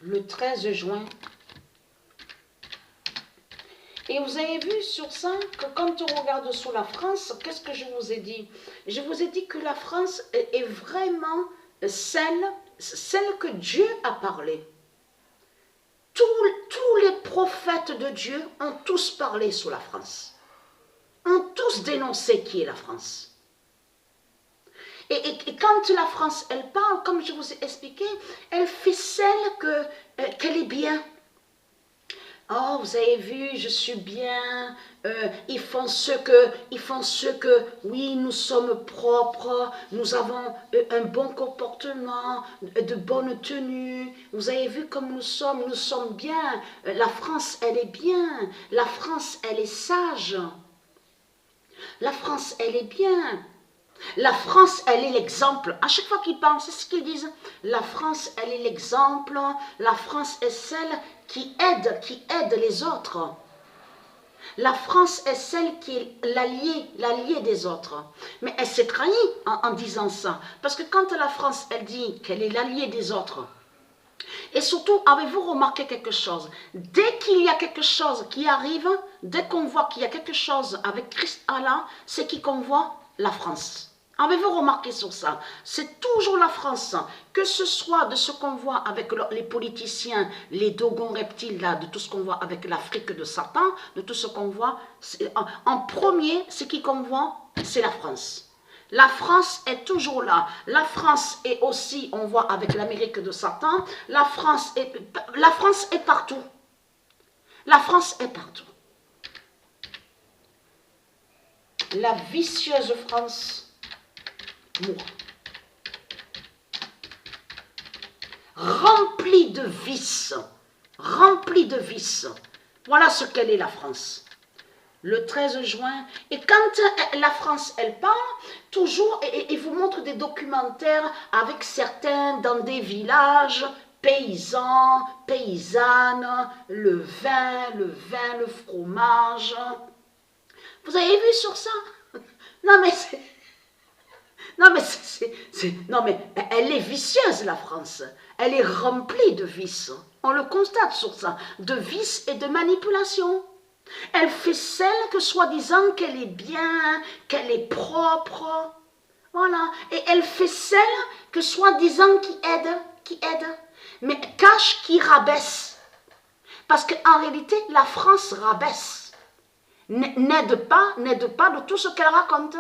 le 13 juin. Et vous avez vu sur ça que quand on regarde sur la France, qu'est-ce que je vous ai dit? Je vous ai dit que la France est vraiment celle que Dieu a parlé. Tous les prophètes de Dieu ont tous parlé sur la France. Ont tous dénoncé qui est la France. Et quand la France, elle parle, comme je vous ai expliqué, elle fait qu'elle est bien. Oh, vous avez vu, je suis bien, ils font ce que, oui, nous sommes propres, nous avons un bon comportement, de bonne tenue. Vous avez vu comme nous sommes bien. La France, elle est bien. La France, elle est sage. La France, elle est bien. La France, elle est l'exemple. À chaque fois qu'ils parlent, c'est ce qu'ils disent. La France, elle est l'exemple. La France est celle qui aide les autres. La France est celle qui est l'allié des autres. Mais elle s'est trahie en disant ça. Parce que quand la France, elle dit qu'elle est l'allié des autres, et surtout, avez-vous remarqué quelque chose? Dès qu'il y a quelque chose qui arrive, dès qu'on voit qu'il y a quelque chose avec Christ Allah, c'est qui qu'on voit? La France. Avez-vous remarqué sur ça? C'est toujours la France, que ce soit de ce qu'on voit avec les politiciens, les dogons reptiles, là, de tout ce qu'on voit avec l'Afrique de Satan, de tout ce qu'on voit, en premier, ce qui qu'on voit, c'est la France. La France est toujours là. La France est aussi, on voit avec l'Amérique de Satan, la France est partout. La France est partout. La vicieuse France mourra. Remplie de vices. Remplie de vices. Voilà ce qu'elle est la France. Le 13 juin, et quand la France, elle parle, toujours, il vous montre des documentaires avec certains dans des villages, paysans, paysannes, le vin, le fromage. Vous avez vu sur ça? Non mais c'est... Non mais elle est vicieuse la France. Elle est remplie de vices. On le constate sur ça, de vices et de manipulation. Elle fait celle que soi-disant qu'elle est bien, qu'elle est propre. Voilà. Et elle fait celle que soi-disant qui aide. Mais cache qui rabaisse. Parce qu'en réalité, la France rabaisse. N'aide pas de tout ce qu'elle raconte.